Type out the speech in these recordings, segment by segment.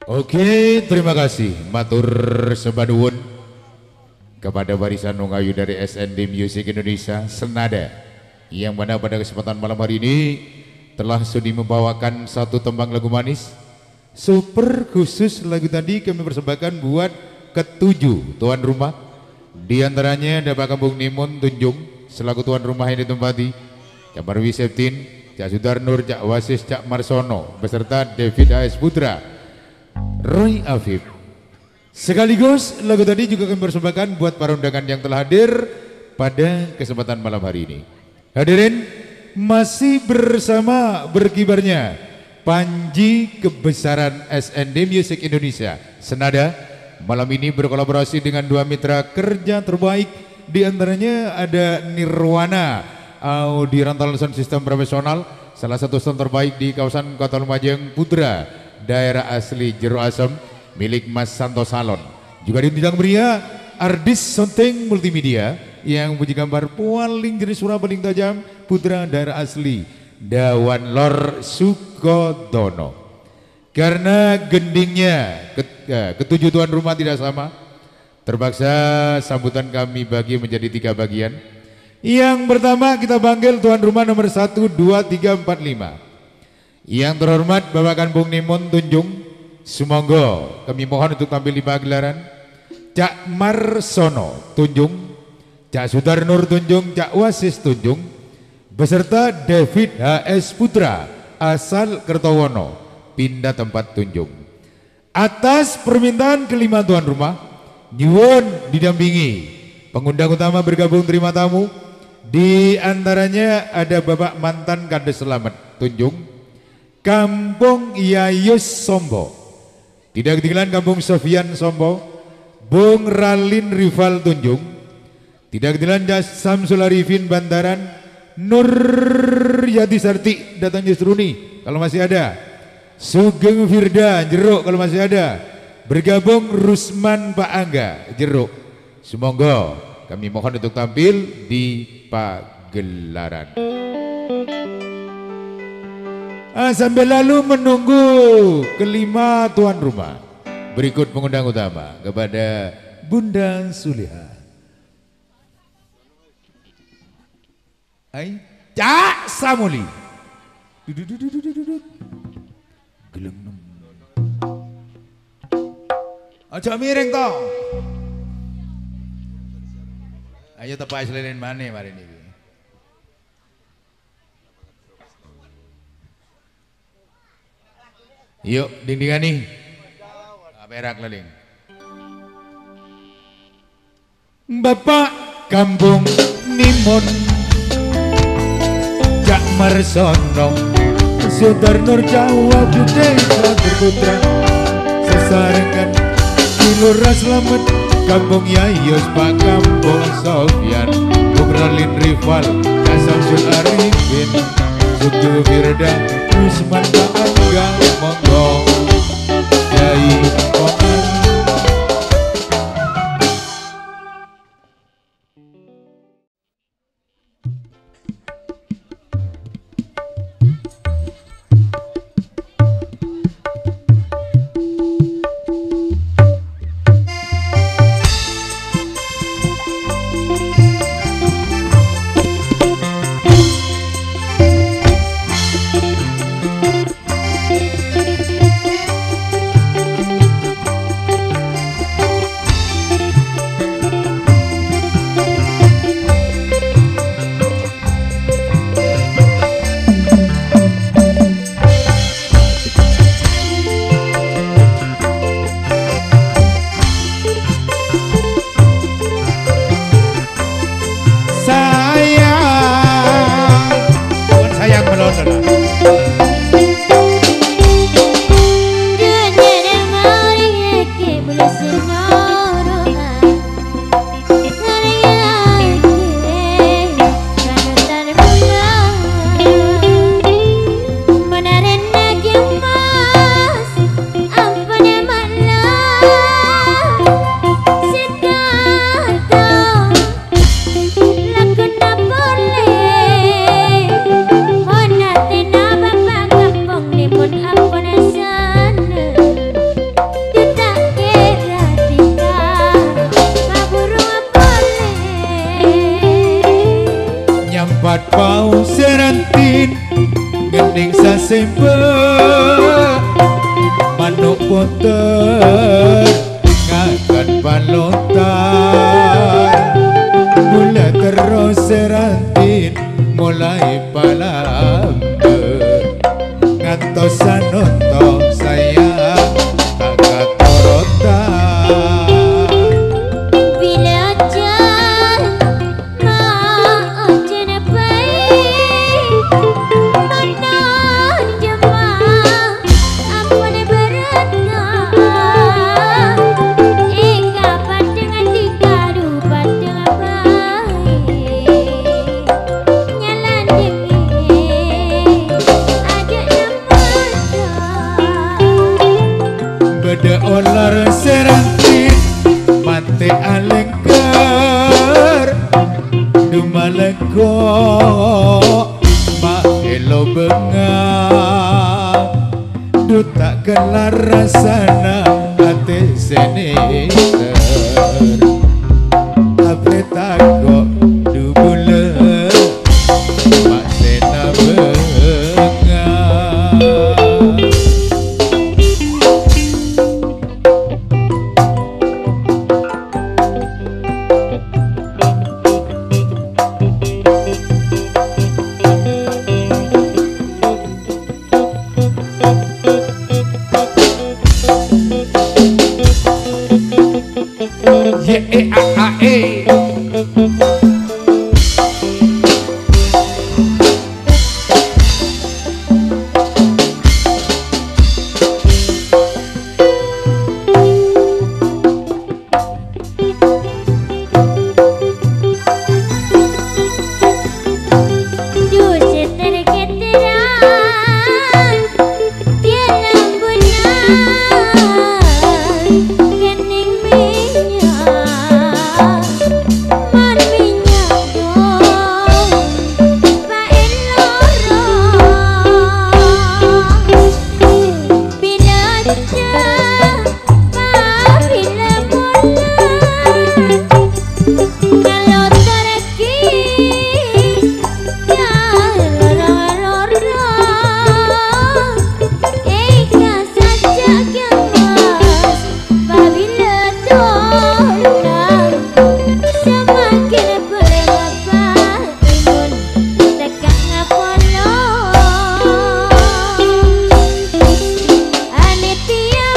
Oke, terima kasih matur sebaduun kepada barisan Nungayu dari SND Music Indonesia Senada, yang mana pada kesempatan malam hari ini telah sudi membawakan satu tembang lagu manis super khusus. Lagu tadi kami persembahkan buat ketujuh tuan rumah, di antaranya ada Pak Kampung Nimun Tunjung selaku tuan rumah yang ditempati Cak Marwi Septin, Cak Sudar Nur, Cak Wasis, Cak Marsono beserta David A.S. Putra, Roy Afif. Sekaligus lagu tadi juga kami persembahkan buat para undangan yang telah hadir pada kesempatan malam hari ini. Hadirin, masih bersama berkibarnya Panji Kebesaran SND Music Indonesia Senada. Malam ini berkolaborasi dengan dua mitra kerja terbaik, di antaranya ada Nirwana Audio Rental Sound System Profesional, salah satu sound terbaik di kawasan Kota Lumajang, Putra daerah asli Jero Asem milik Mas Santo Salon. Juga di bidang pria Ardis Sonteng Multimedia yang puji gambar paling jenis suara paling tajam, Putra daerah asli Dawan Lor Sukodono. Karena gendingnya ketujuh tuan rumah tidak sama, terpaksa sambutan kami bagi menjadi 3 bagian. Yang pertama kita panggil tuan rumah nomor 1, 2, 3, 4, 5. Yang terhormat Bapak Kampung Nimun Tunjung, sumangga kami mohon untuk tampil di pagelaran. Cak Marsono Tunjung, Cak Sudar Nur Tunjung, Cak Wasis Tunjung beserta David H.S. Putra asal Kertowono pindah tempat Tunjung. Atas permintaan kelima tuan rumah, nyuwun didampingi pengundang utama bergabung terima tamu. Di antaranya ada Bapak mantan Kades Selamat Tunjung, Kampung Yayus Sombo, tidak ketinggalan Kampung Sofian Sombo, Bung Ralin Rival Tunjung, tidak ketinggalan Samsul Arifin Bantaran, Nur Yati Sarti datang Yusruni kalau masih ada, Sugeng Firda Jeruk kalau masih ada, bergabung Rusman Pak Angga Jeruk. Semoga kami mohon untuk tampil di pagelaran. Sambil lalu menunggu kelima tuan rumah, berikut pengundang utama kepada Bunda Suliha. Hai, Cak Samuli. Geleng. Aja miring toh. Ayo tepak selenen mana mari ini. Yuk dindingan nih. Perak leling. Bapak Kampung Nimun, Cak Marsono, Sudar Nur, Jawa Bude Putra sesarengan Kilura Selamat, Kampung Yayus, Pak Kampung Sofian, Bung Ralin Rival, Samsul Arifin, Suku Firda, Usman Pak Angga, monggo Yai Koman. punten ngakan panutan mula terus serantin mulai palamber ngantos sanunto saya kakak torotan bila jan mau jana baik mana jemaah ampun beratnya kapan dengan tiga rupa dengan baik nyalan dingin ada beda olar serantin mate alengker dumaleko mak elo bengang duta kelar rasana ate seniter ape tako dubulen mak sena bengang Anitia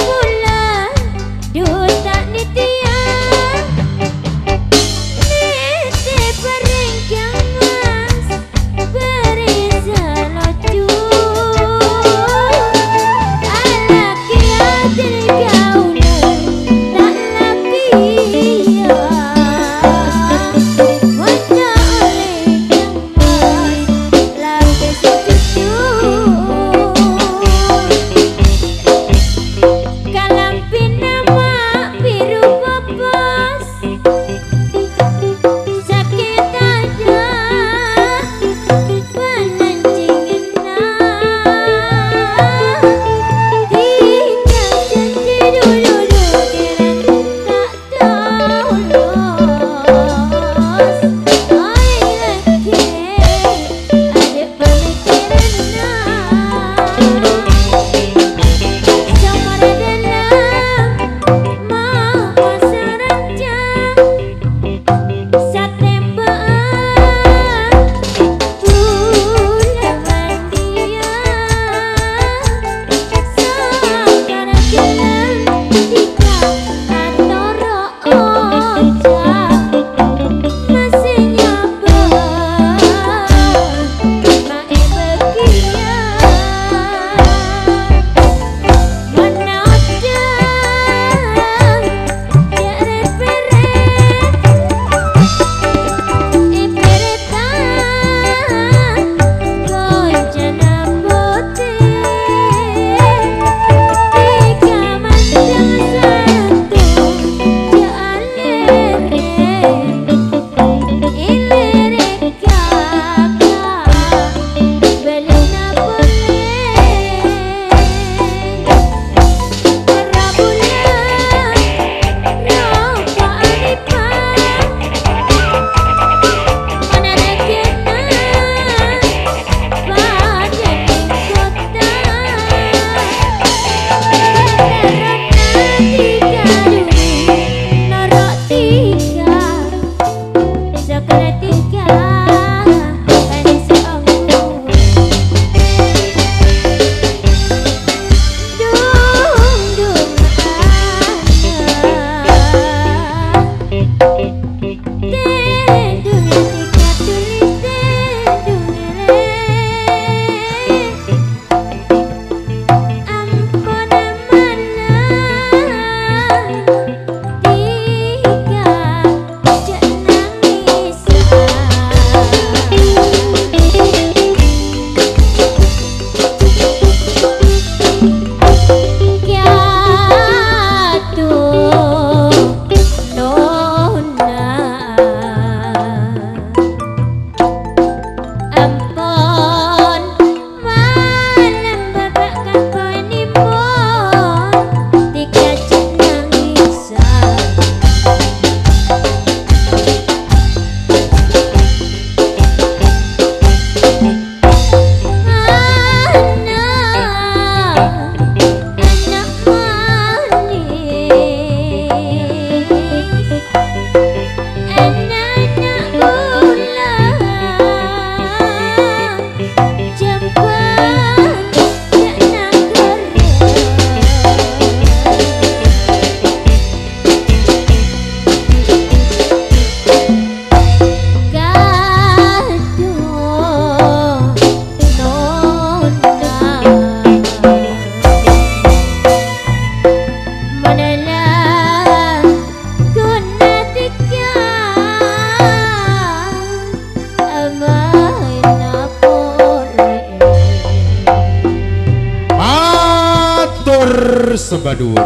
Sebaduun.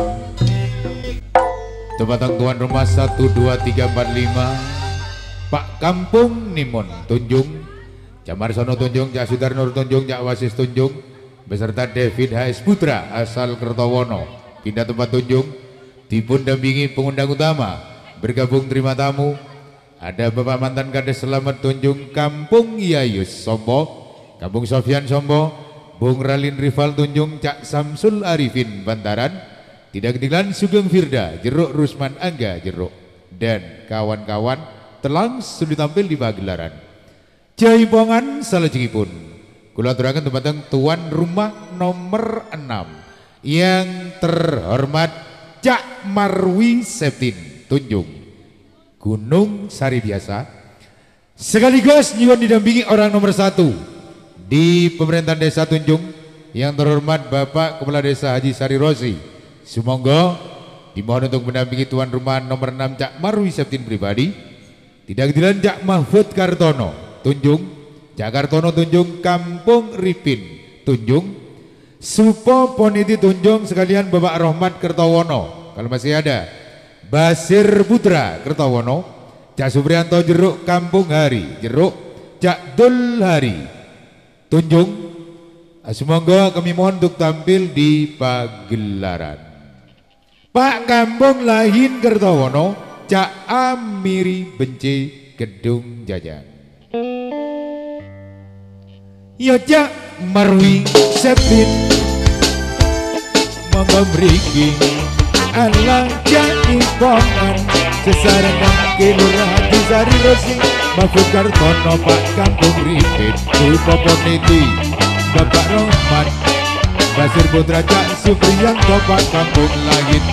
Tebatang tuan rumah 1, 2, 3, 4, 5 Pak Kampung Nimon Tunjung, Cak Marsono Tunjung, Cak Sudarno Tunjung, Cak Wasis Tunjung beserta David HS Putra asal Kertowono pindah tempat Tunjung. Dipun dampingi pengundang utama bergabung terima tamu ada Bapak mantan Kades Selamat Tunjung Kampung Yayus Sombo, Kampung Sofyan Sombo, Bung Ralin Rival Tunjung, Cak Samsul Arifin Bantaran, tidak ketinggalan Sugeng Firda, Jeruk Rusman Angga Jeruk dan kawan-kawan telah sudah tampil di pagelaran. Jaipongan salajengipun kula aturaken dumateng tuan rumah nomor 6 yang terhormat Cak Marwi Septin Tunjung Gunung Sari Biasa, sekaligus juga didampingi orang nomor 1 di pemerintahan desa Tunjung yang terhormat Bapak Kepala Desa Haji Sari Rosi. Sumangga dimohon untuk mendampingi tuan rumah nomor 6 Cak Marwi Septin pribadi. Tidak ketinggalan Cak Mahfud Kartono Tunjung, Cak Kartono Tunjung Kampung Ripin Tunjung, Supo Poniti Tunjung sekalian Bapak Rohmat Kertowono kalau masih ada, Basir Putra Kertowono, Cak Supriyanto Jeruk Kampung Hari Jeruk, Cak Dul Hari Tunjung. Semoga kami mohon untuk tampil di pagelaran. Pak Kampung Lahin Kertowono, Cak Amiri Benci Gedung Jajan. Ya Cak Marwi Septin monggo mriki ala jaipongan sesarengan Kelurahan Haji Sari Rosi, Mahfud Kartono, Pak Kampung Ripin, Supo Poniti, Bapak Rohmat, Basir Putra, Cak Supriyanto, Pak Kampung Lahin